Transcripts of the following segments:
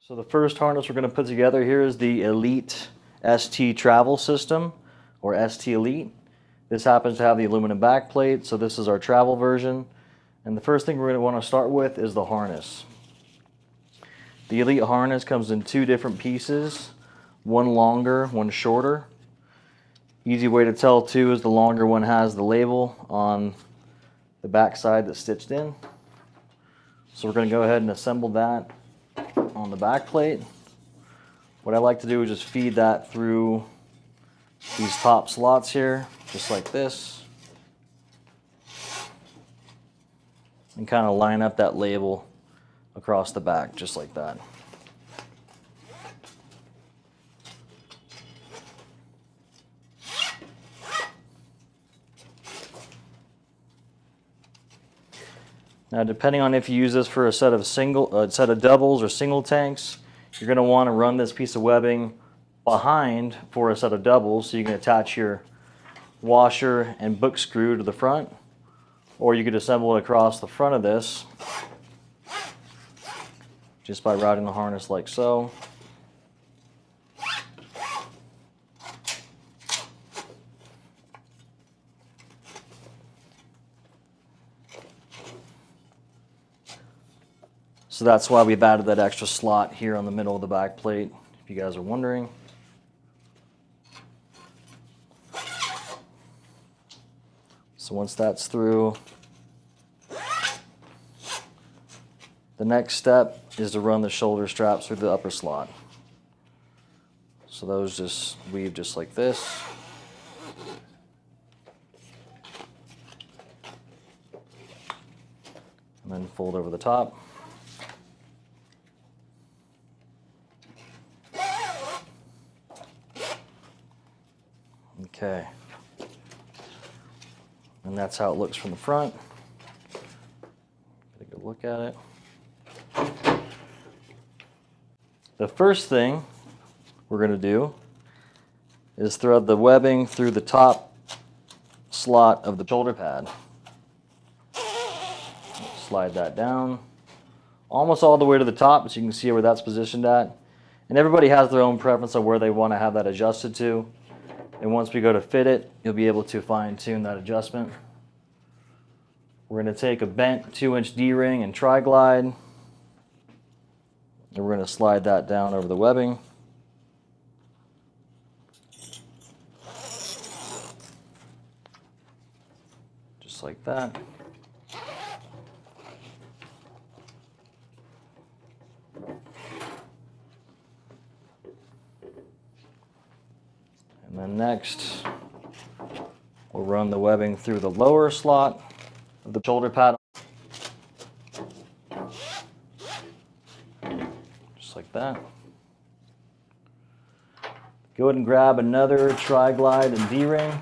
So the first harness we're going to put together here is the Elite ST Travel System, or ST Elite. This happens to have the aluminum backplate, so this is our travel version. And the first thing we're going to want to start with is the harness. The Elite harness comes in two different pieces, one longer, one shorter. Easy way to tell too is the longer one has the label on the back side that's stitched in. So we're going to go ahead and assemble that on the back plate. What I like to do is just feed that through these top slots here, just like this, and kind of line up that label across the back, just like that. Now, depending on if you use this for a set of doubles or single tanks, you're going to want to run this piece of webbing behind for a set of doubles, so you can attach your washer and book screw to the front, or you could assemble it across the front of this just by routing the harness like so. So that's why we've added that extra slot here on the middle of the back plate, if you guys are wondering. So once that's through, the next step is to run the shoulder straps through the upper slot. So those just weave just like this. And then fold over the top. Okay, and that's how it looks from the front. Get a good look at it. The first thing we're going to do is thread the webbing through the top slot of the shoulder pad. Slide that down almost all the way to the top, so you can see where that's positioned at. And everybody has their own preference of where they want to have that adjusted to. And once we go to fit it, you'll be able to fine-tune that adjustment. We're going to take a bent 2-inch D-ring and tri-glide, and we're going to slide that down over the webbing. Just like that. And then next, we'll run the webbing through the lower slot of the shoulder pad. Just like that. Go ahead and grab another tri-glide and D-ring.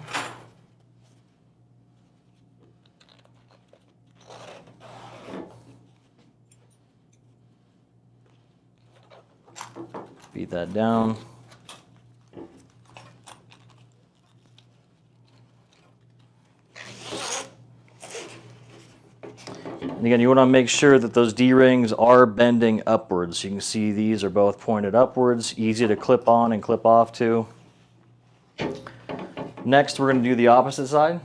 Feed that down. And again, you want to make sure that those D-rings are bending upwards. You can see these are both pointed upwards, easy to clip on and clip off to. Next, we're going to do the opposite side.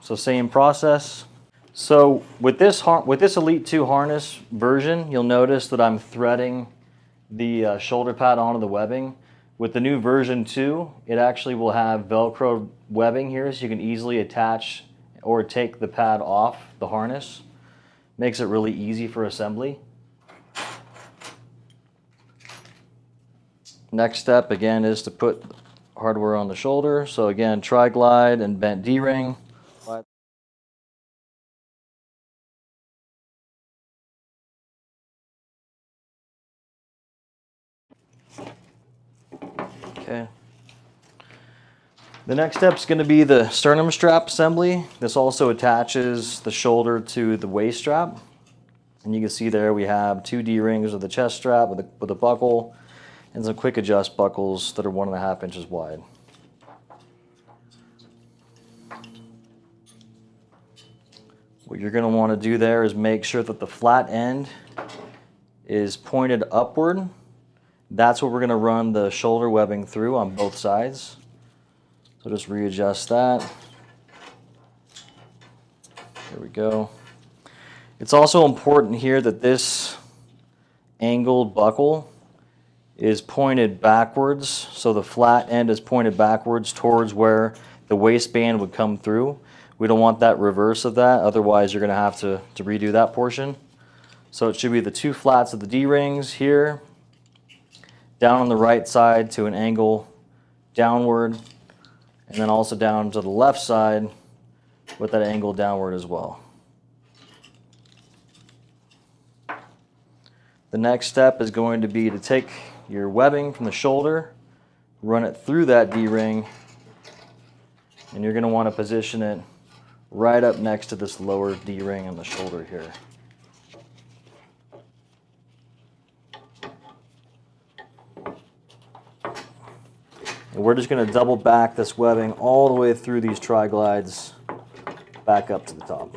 So same process. So with this Elite 2 harness version, you'll notice that I'm threading the shoulder pad onto the webbing. With the new version 2, it actually will have Velcro webbing here, so you can easily attach or take the pad off the harness. Makes it really easy for assembly. Next step again is to put hardware on the shoulder. So again, tri-glide and bent D-ring. Okay. The next step is going to be the sternum strap assembly. This also attaches the shoulder to the waist strap. And you can see there we have 2 D-rings with the chest strap with a buckle and some quick adjust buckles that are 1.5 inches wide. What you're going to want to do there is make sure that the flat end is pointed upward That's what we're going to run the shoulder webbing through on both sides. So just readjust that. There we go. It's also important here that this angled buckle is pointed backwards, so the flat end is pointed backwards towards where the waistband would come through. We don't want that reverse of that, otherwise you're going to have to redo that portion. So it should be the two flats of the D-rings here, down on the right side to an angle downward, and then also down to the left side with that angle downward as well. The next step is going to be to take your webbing from the shoulder, run it through that D-ring, and you're going to want to position it right up next to this lower D-ring on the shoulder here. And we're just going to double back this webbing all the way through these tri-glides back up to the top.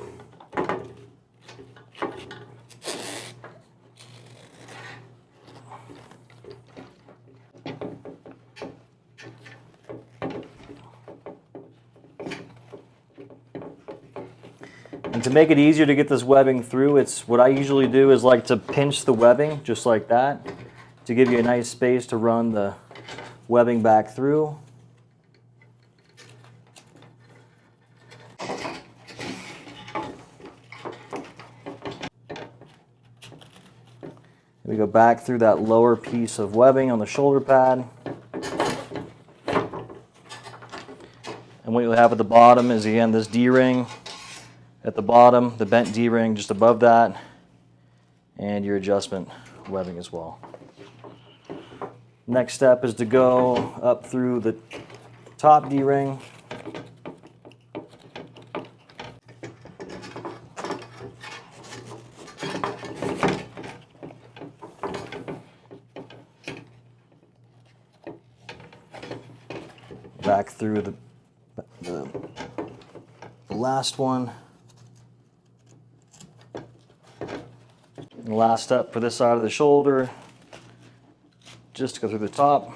And to make it easier to get this webbing through, what I usually do is like to pinch the webbing just like that to give you a nice space to run the webbing back through. We go back through that lower piece of webbing on the shoulder pad. And what you'll have at the bottom is, again, this D-ring at the bottom, the bent D-ring just above that, and your adjustment webbing as well. Next step is to go up through the top D-ring. Back through the last one. And the last step for this side of the shoulder, just to go through the top.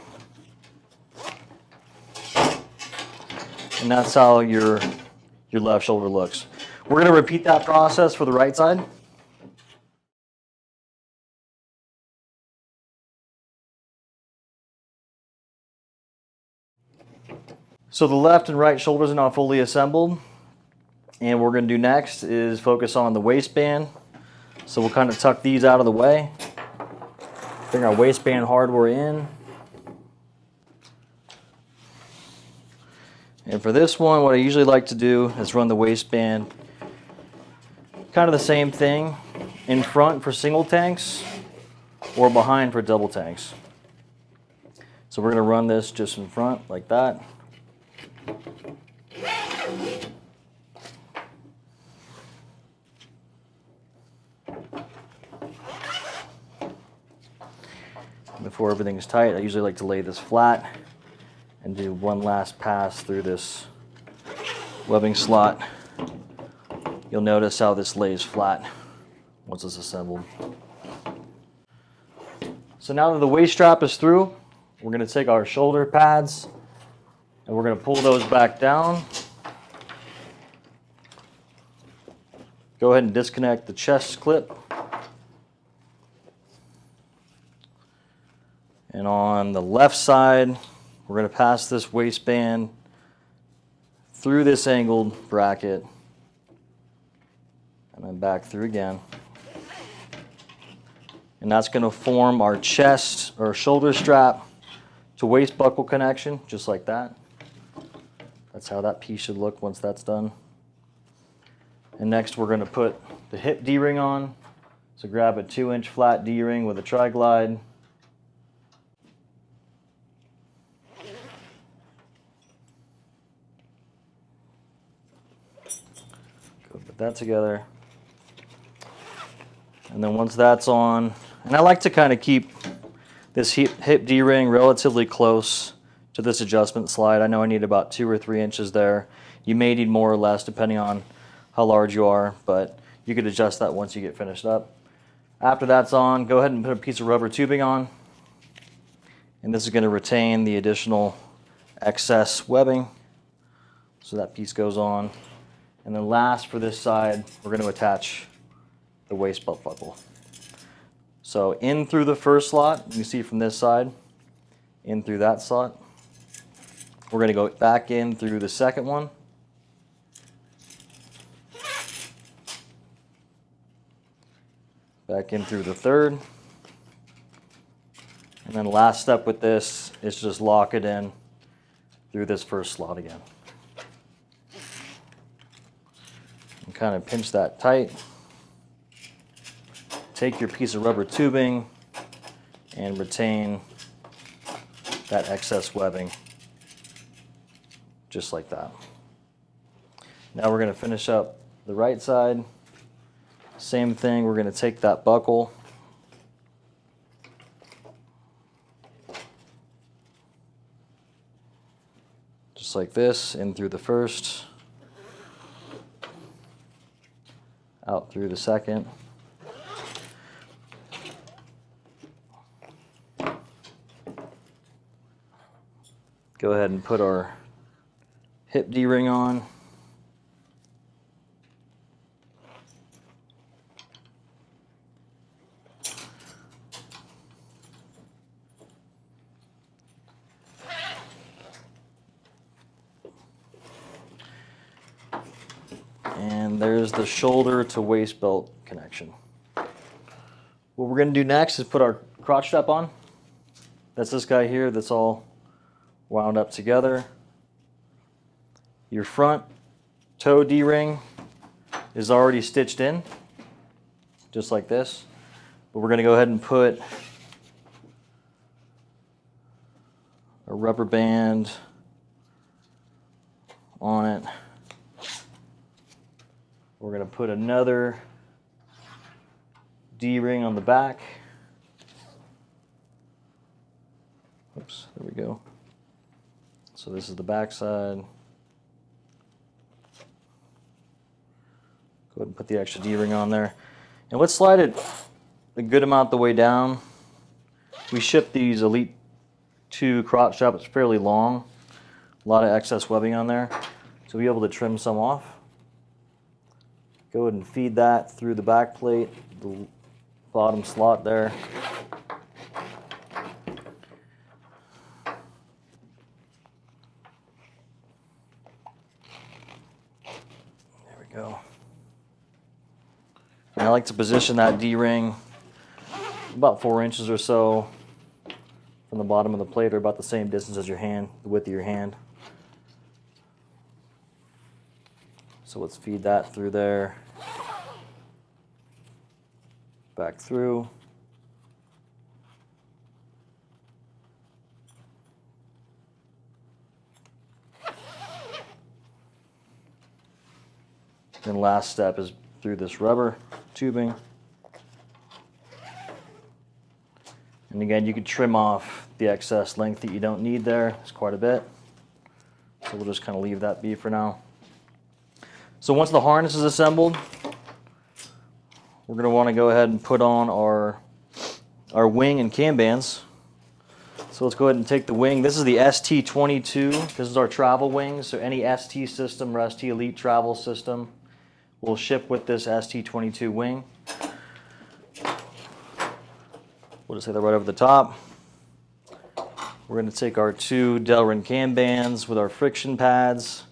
And that's how your left shoulder looks. We're going to repeat that process for the right side. So the left and right shoulders are now fully assembled. And what we're going to do next is focus on the waistband. So we'll kind of tuck these out of the way. Bring our waistband hardware in. And for this one, what I usually like to do is run the waistband kind of the same thing in front for single tanks or behind for double tanks. So we're going to run this just in front like that. Before everything's tight, I usually like to lay this flat and do one last pass through this webbing slot. You'll notice how this lays flat once it's assembled. So now that the waist strap is through, we're going to take our shoulder pads and we're going to pull those back down. Go ahead and disconnect the chest clip. And on the left side, we're going to pass this waistband through this angled bracket and then back through again. And that's going to form our chest or shoulder strap to waist buckle connection, just like that. That's how that piece should look once that's done. And next we're going to put the hip D-ring on. So grab a 2-inch flat D-ring with a tri-glide. Go put that together. And then once that's on, and I like to kind of keep this hip D-ring relatively close to this adjustment slide. I know I need about 2 or 3 inches there. You may need more or less depending on how large you are, but you could adjust that once you get finished up. After that's on, go ahead and put a piece of rubber tubing on. And this is going to retain the additional excess webbing. So that piece goes on. And then last, for this side, we're going to attach the waist belt buckle. So in through the first slot, you can see from this side, in through that slot. We're going to go back in through the second one. Back in through the third. And then last step with this is just lock it in through this first slot again. And kind of pinch that tight. Take your piece of rubber tubing and retain that excess webbing just like that. Now we're going to finish up the right side. Same thing, we're going to take that buckle, just like this, in through the first, out through the second. Go ahead and put our hip D-ring on. And there's the shoulder to waist belt connection. What we're going to do next is put our crotch strap on. That's this guy here that's all wound up together. Your front toe D-ring is already stitched in, just like this. But we're going to go ahead and put a rubber band on it. We're going to put another D-ring on the back. Oops, there we go. So this is the back side. Go ahead and put the extra D-ring on there. And let's slide it a good amount the way down. We ship these Elite 2 crotch strap. It's fairly long. A lot of excess webbing on there. So we'll be able to trim some off. Go ahead and feed that through the back plate, the bottom slot there. There we go. And I like to position that D-ring about 4 inches or so from the bottom of the plate, or about the same distance as your hand, the width of your hand. So let's feed that through there, back through. Then last step is through this rubber tubing. And again, you can trim off the excess length that you don't need there. It's quite a bit. So we'll just kind of leave that be for now. So once the harness is assembled, we're going to want to go ahead and put on our wing and cam bands. So let's go ahead and take the wing. This is the ST22. This is our travel wing. So any ST system or ST Elite travel system will ship with this ST22 wing. We'll just lay that right over the top. We're going to take our 2 Delrin cam bands with our friction pads.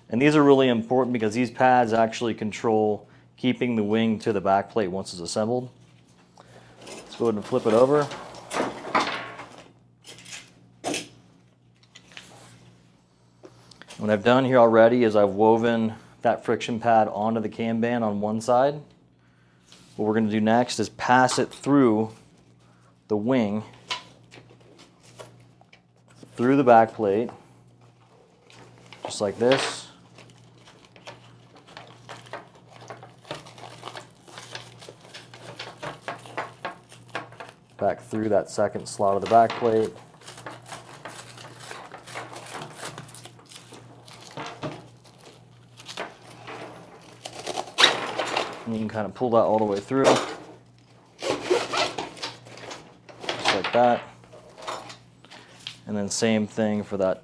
And these are really important because these pads actually control keeping the wing to the back plate once it's assembled. Let's go ahead and flip it over. What I've done here already is I've woven that friction pad onto the cam band on one side. What we're going to do next is pass it through the wing, through the back plate, just like this. Back through that second slot of the back plate. And you can kind of pull that all the way through. Just like that. And then same thing for that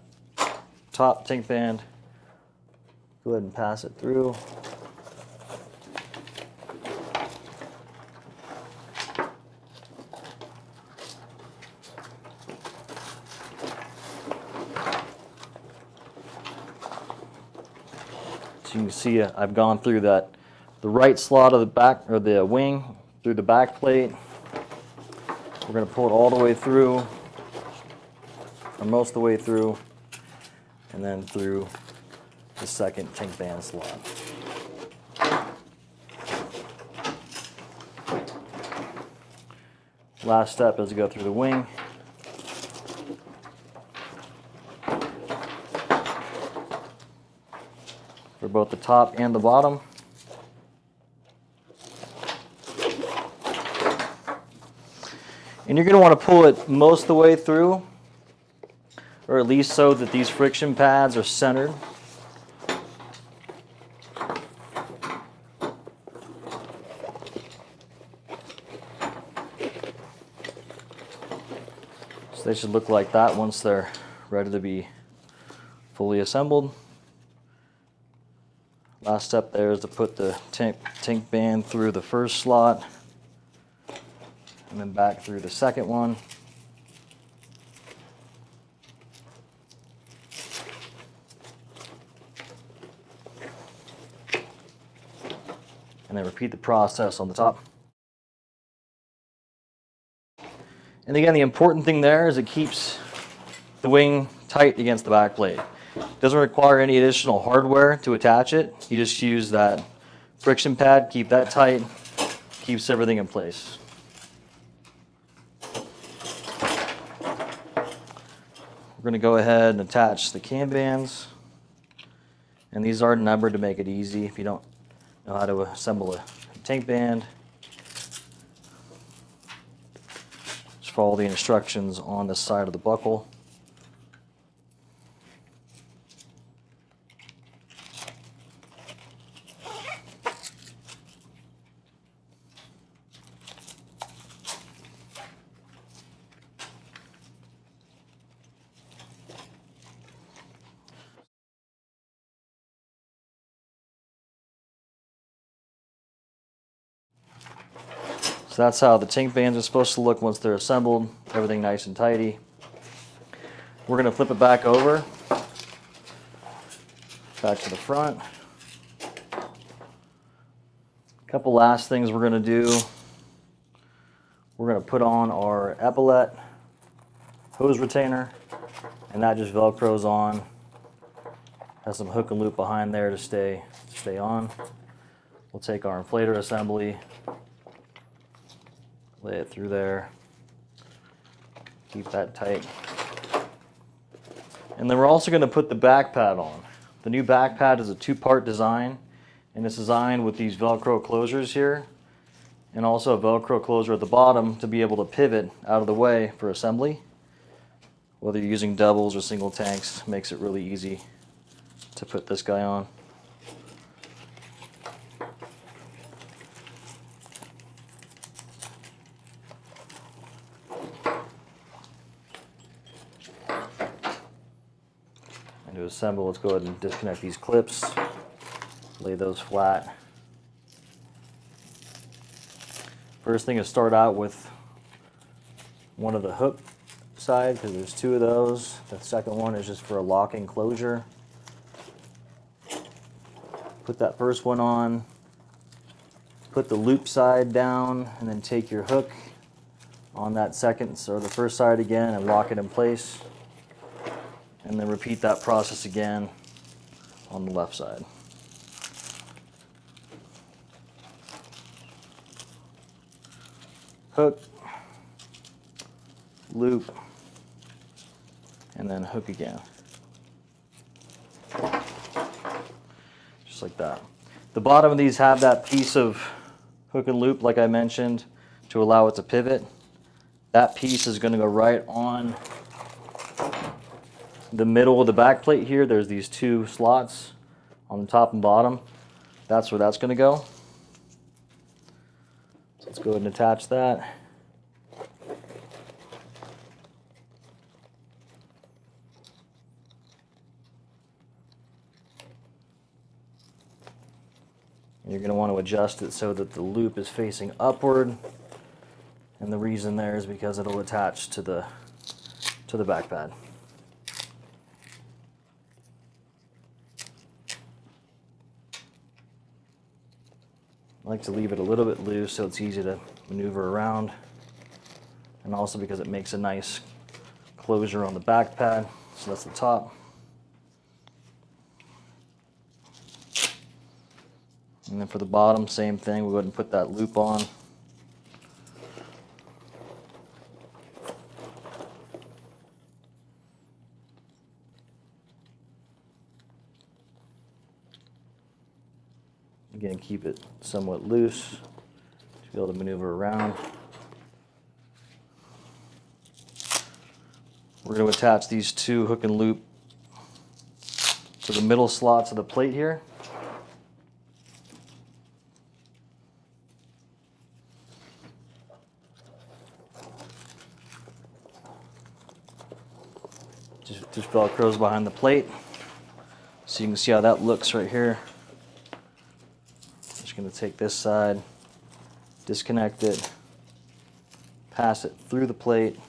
top tank band. Go ahead and pass it through. So you can see I've gone through the right slot of the back, or the wing, through the back plate. We're going to pull it all the way through, or most of the way through, and then through the second tank band slot. Last step is to go through the wing. For both the top and the bottom. And you're going to want to pull it most of the way through, or at least so that these friction pads are centered. So they should look like that once they're ready to be fully assembled. Last step there is to put the tank band through the first slot and then back through the second one. And then repeat the process on the top. And again, the important thing there is it keeps the wing tight against the back plate. It doesn't require any additional hardware to attach it. You just use that friction pad, keep that tight, keeps everything in place. We're going to go ahead and attach the cam bands. And these are numbered to make it easy if you don't know how to assemble a tank band. Just follow the instructions on the side of the buckle. So that's how the tank bands are supposed to look once they're assembled. Everything nice and tidy. We're going to flip it back over, back to the front. A couple last things we're going to do. We're going to put on our epaulette hose retainer, and that just velcros on. Has some hook and loop behind there to stay on. We'll take our inflator assembly, lay it through there, keep that tight. And then we're also going to put the back pad on. The new back pad is a two-part design, and it's designed with these velcro closures here, and also a velcro closure at the bottom to be able to pivot out of the way for assembly. Whether you're using doubles or single tanks, makes it really easy to put this guy on. And to assemble, let's go ahead and disconnect these clips, lay those flat. First thing is start out with one of the hook side, because there's two of those. The second one is just for a locking closure. Put that first one on, put the loop side down, and then take your hook on that second or the first side again and lock it in place. And then repeat that process again on the left side. Hook, loop, and then hook again. Just like that. The bottom of these have that piece of hook and loop, like I mentioned, to allow it to pivot. That piece is going to go right on the middle of the back plate here. There's these two slots on the top and bottom. That's where that's going to go. So let's go ahead and attach that. You're going to want to adjust it so that the loop is facing upward. And the reason there is because it'll attach to the back pad. I like to leave it a little bit loose so it's easy to maneuver around, and also because it makes a nice closure on the back pad. So that's the top. And then for the bottom, same thing. We'll go ahead and put that loop on. Again, keep it somewhat loose to be able to maneuver around. We're going to attach these two hook and loop to the middle slots of the plate here. Just velcros behind the plate. So you can see how that looks right here. Just going to take this side, disconnect it, pass it through the plate,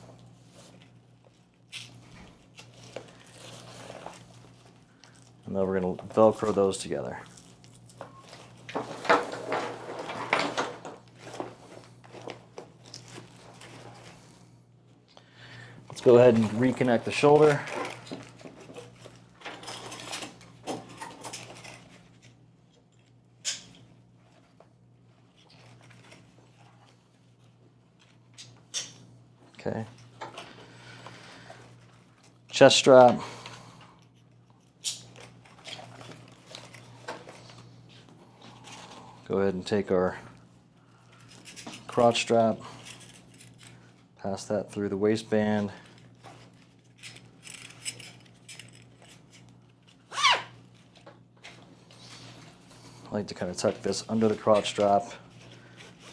and then we're going to velcro those together. Let's go ahead and reconnect the shoulder. Okay. Chest strap. Go ahead and take our crotch strap, pass that through the waistband. I like to kind of tuck this under the crotch strap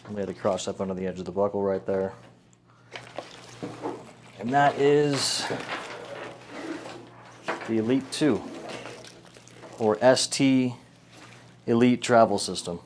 and lay the crotch strap under the edge of the buckle right there. And that is the Elite 2 or ST Elite travel system.